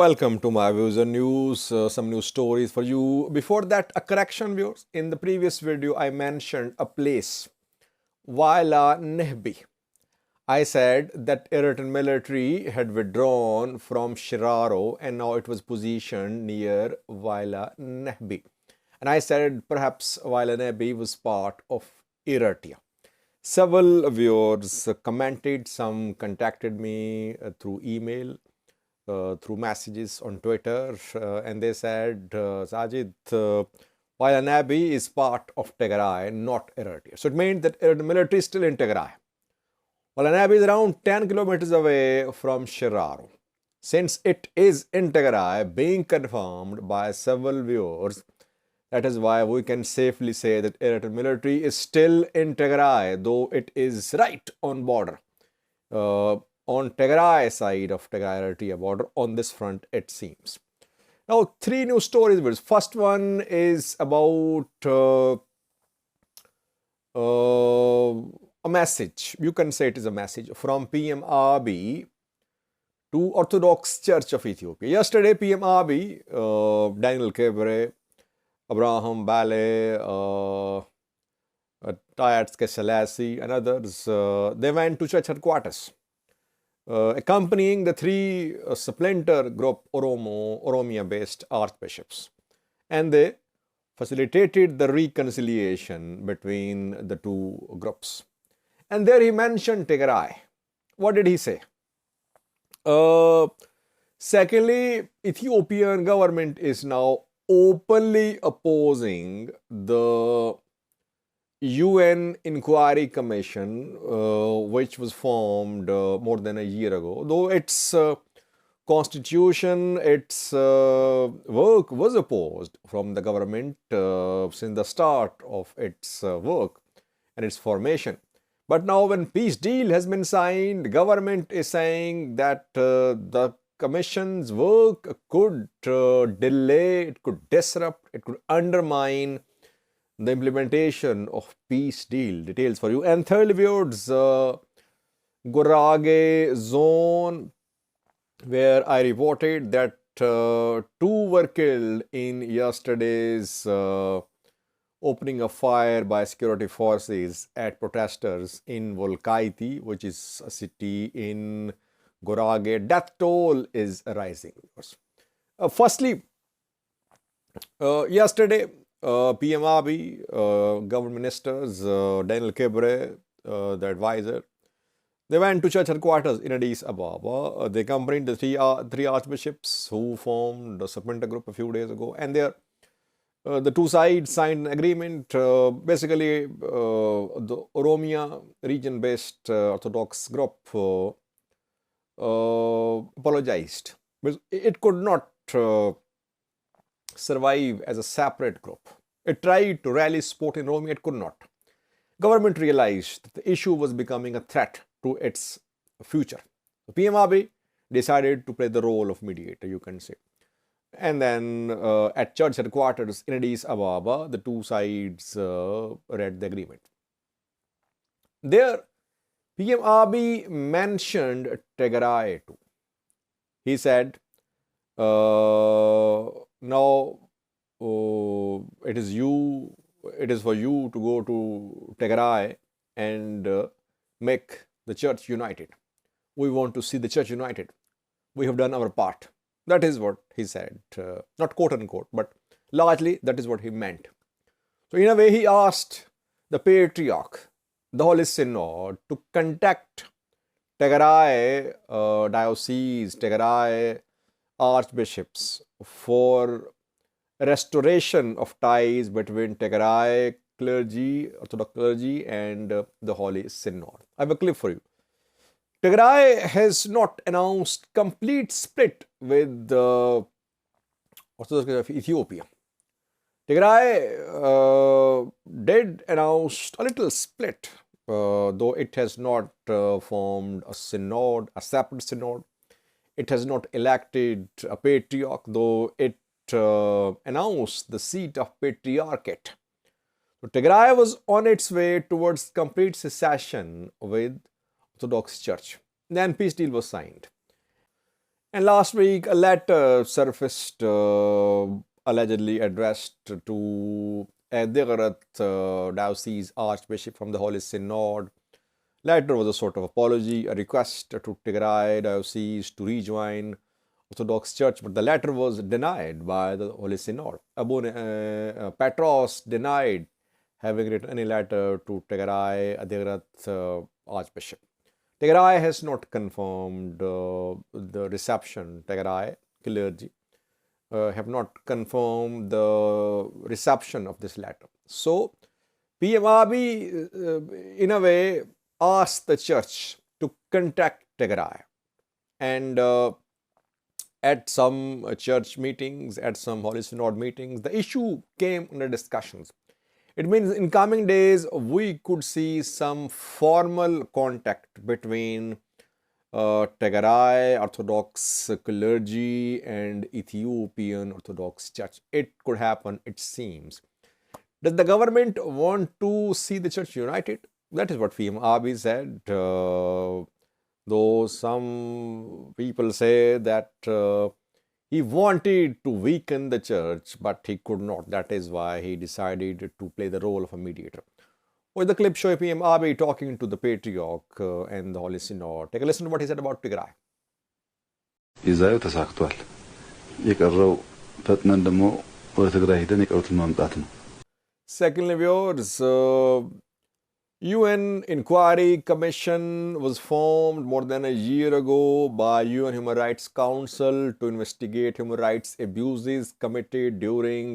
Welcome to my views and news, some news stories for you. Before that, a correction, viewers. In the previous video, I mentioned a place, Waila Nehbi. I said that Eritrean military had withdrawn from Shiraro and now it was positioned near Waila Nehbi. And I said perhaps Waila Nehbi was part of Eritrea. Several viewers commented, some contacted me through email, through messages on Twitter, and they said, Sajid, Waila Nehbi is part of Tigray, not Eritrea. So it means that the military is still in Tigray. Waila Nehbi is around 10 kilometers away from Shiraro. Since it is in Tigray, being confirmed by several viewers, that is why we can safely say that Eritrean military is still in Tigray, though it is right on border. On Tigray side of Tigray-Eritrea border, on this front, it seems. Now, three new stories. First one is about a message. You can say it is a message from PM Abiy to Orthodox Church of Ethiopia. Yesterday, PM Abiy, Daniel Kebre, Abraham Bale, Tayat Kesselasi, and others, they went to church headquarters, accompanying the three splinter group Oromia-based archbishops. And they facilitated the reconciliation between the two groups. And there he mentioned Tigray. What did he say? Secondly, Ethiopian government is now openly opposing the UN inquiry commission, which was formed more than a year ago. Though its constitution, its work was opposed from the government since the start of its work and its formation. But now when peace deal has been signed, government is saying that the commission's work could delay, it could disrupt, it could undermine the implementation of peace deal. Details for you. And thirdly, viewers, Gurage zone, where I reported that two were killed in yesterday's opening of fire by security forces at protesters in Volkaiti, which is a city in Gurage. Death toll is rising. Firstly, yesterday, PM Abiy, government ministers, Daniel Kebre, the advisor, they went to church headquarters in Addis Ababa. They accompanied the three archbishops who formed a splinter group a few days ago, and there the two sides signed an agreement. Basically, the Oromia region-based Orthodox group apologized because it could not survive as a separate group. It tried to rally support in Oromia, it could not. Government realized that the issue was becoming a threat to its future. So PM Abiy decided to play the role of mediator, you can say. And then at church headquarters in Addis Ababa, the two sides read the agreement. There, PM Abiy mentioned Tigray too. He said, now it is for you to go to Tigray and make the church united. We want to see the church united. We have done our part. That is what he said. Not quote unquote, but largely that is what he meant. So in a way, he asked the Patriarch, the Holy Synod, to contact Tigray diocese, Tigray archbishops for restoration of ties between Tigray clergy, Orthodox clergy, and the Holy Synod. I have a clip for you. Tigray has not announced complete split with the Orthodox Church of Ethiopia. Tigray did announce a little split, though it has not formed a synod, a separate synod. It has not elected a patriarch, though it announced the seat of patriarchate. So Tigray was on its way towards complete secession with Orthodox Church. Then peace deal was signed. And last week, a letter surfaced allegedly addressed to Tigray Diocese Archbishop from the Holy Synod. Letter was a sort of apology, a request to Tigray Diocese to rejoin Orthodox Church, but the letter was denied by the Holy Synod. Petros denied having written any letter to Tigray Archbishop. Tigray has not confirmed the reception. Tigray clergy have not confirmed the reception of this letter. So, PM Abiy, in a way, asked the church to contact Tigray. And at some church meetings, at some Holy Synod meetings, the issue came under discussions. It means in coming days, we could see some formal contact between Tigray Orthodox clergy and Ethiopian Orthodox Church. It could happen, it seems. Does the government want to see the church united? That is what PM Abiy said. Though some people say that he wanted to weaken the church, but he could not. That is why he decided to play the role of a mediator. With the clip showing PM Abiy talking to the Patriarch and the Holy Synod. Take a listen to what he said about Tigray. ይዛዩ ተሳክቷል። የቀረው ፈጥነን ደግሞ ወደ ትግራይ ሄደን የቀሩትን ማምጣት ነው። Secondly, viewers, UN Inquiry Commission was formed more than a year ago by UN Human Rights Council to investigate human rights abuses committed during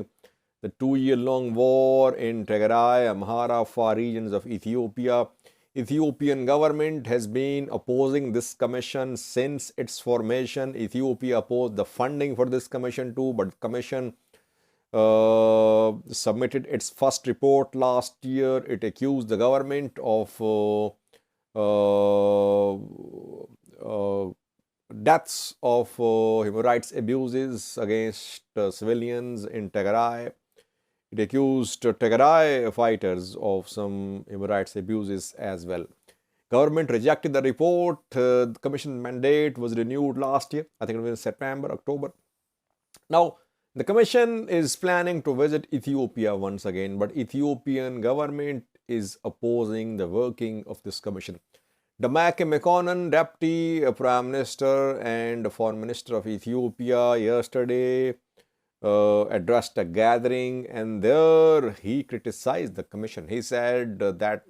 the 2-year-long war in Tigray, Amhara, far regions of Ethiopia. Ethiopian government has been opposing this commission since its formation. Ethiopia opposed the funding for this commission too, but the commission submitted its first report last year. It accused the government of deaths of human rights abuses against civilians in Tigray. It accused Tigray fighters of some human rights abuses as well. Government rejected the report. The commission mandate was renewed last year. I think it was in September, October. Now, the commission is planning to visit Ethiopia once again, but Ethiopian government is opposing the working of this commission. Demeke Mekonnen, Deputy Prime Minister and Foreign Minister of Ethiopia, yesterday addressed a gathering, and there he criticized the commission. He said that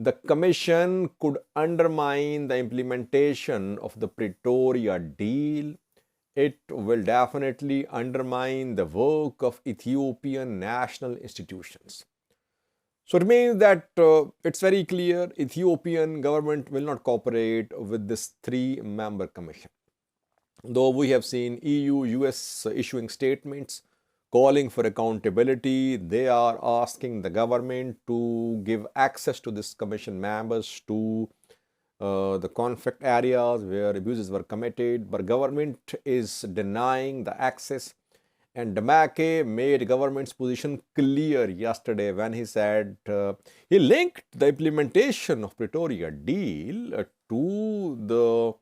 the commission could undermine the implementation of the Pretoria deal. It will definitely undermine the work of Ethiopian national institutions. So it means that it's very clear Ethiopian government will not cooperate with this 3-member commission. Though we have seen EU, US issuing statements calling for accountability, they are asking the government to give access to this commission members to the conflict areas where abuses were committed, but government is denying the access. And Demeke made government's position clear yesterday when he said he linked the implementation of Pretoria deal to the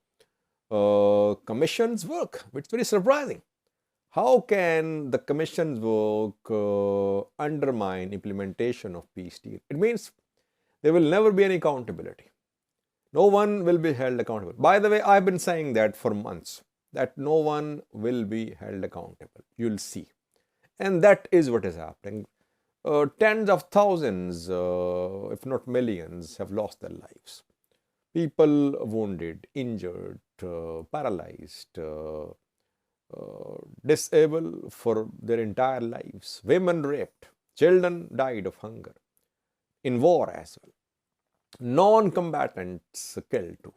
commission's work, which is very surprising. How can the commission's work undermine implementation of peace deal? It means there will never be any accountability. No one will be held accountable. By the way, I've been saying that for months, that no one will be held accountable. You'll see. And that is what is happening. Tens of thousands, if not millions, have lost their lives. People wounded, injured, paralyzed, disabled for their entire lives. Women raped. Children died of hunger. In war as well. Non-combatants killed too.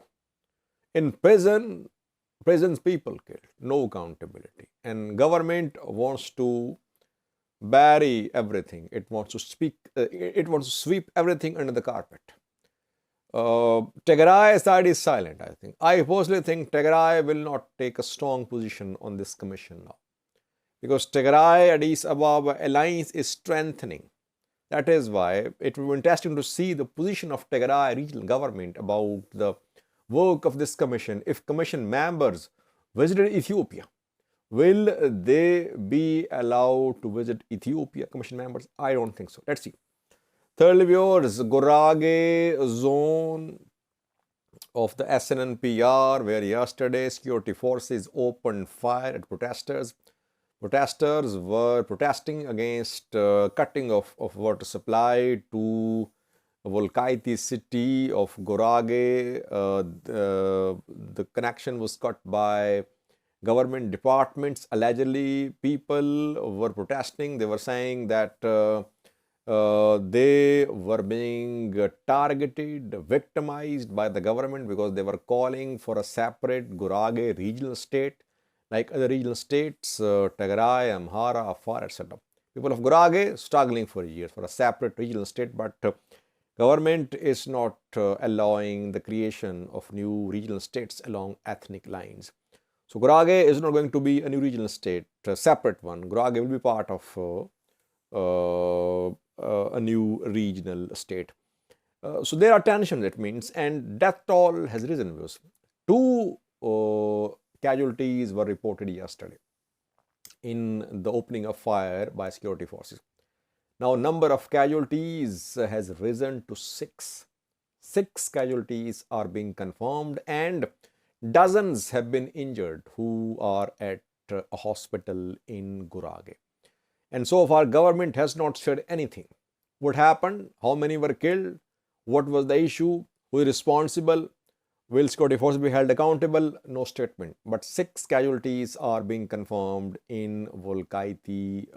In prisons people killed. No accountability. And government wants to bury everything. It wants to sweep everything under the carpet. Tigray side is silent, I think. I personally think Tigray will not take a strong position on this commission now. Because Tigray-Addis Ababa alliance is strengthening. That is why it will be interesting to see the position of Tigray regional government about the work of this commission. If commission members visited Ethiopia. Will they be allowed to visit Ethiopia, Commission members? I don't think so. Let's see. Thirdly, viewers, Gurage zone of the SNNPR, where yesterday security forces opened fire at protesters. Protesters were protesting against cutting of water supply to Volkaiti city of Gurage. The connection was cut by government departments. Allegedly, people were protesting. They were saying that they were being targeted, victimized by the government because they were calling for a separate Gurage regional state, like other regional states, Tigray, Amhara, Afar, etc. People of Gurage struggling for years for a separate regional state, but government is not allowing the creation of new regional states along ethnic lines. So Gurage is not going to be a new regional state, a separate one. Gurage will be part of a new regional state. So there are tensions, it means, and death toll has risen. Two casualties were reported yesterday in the opening of fire by security forces. Now, number of casualties has risen to 6. 6 casualties are being confirmed, and dozens have been injured who are at a hospital in Gurage. And so far, government has not said anything. What happened? How many were killed? What was the issue? Who is responsible? Will security forces be held accountable? No statement. But 6 casualties are being confirmed in Volkaiti,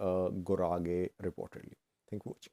Gurage reportedly. Thank you for watching.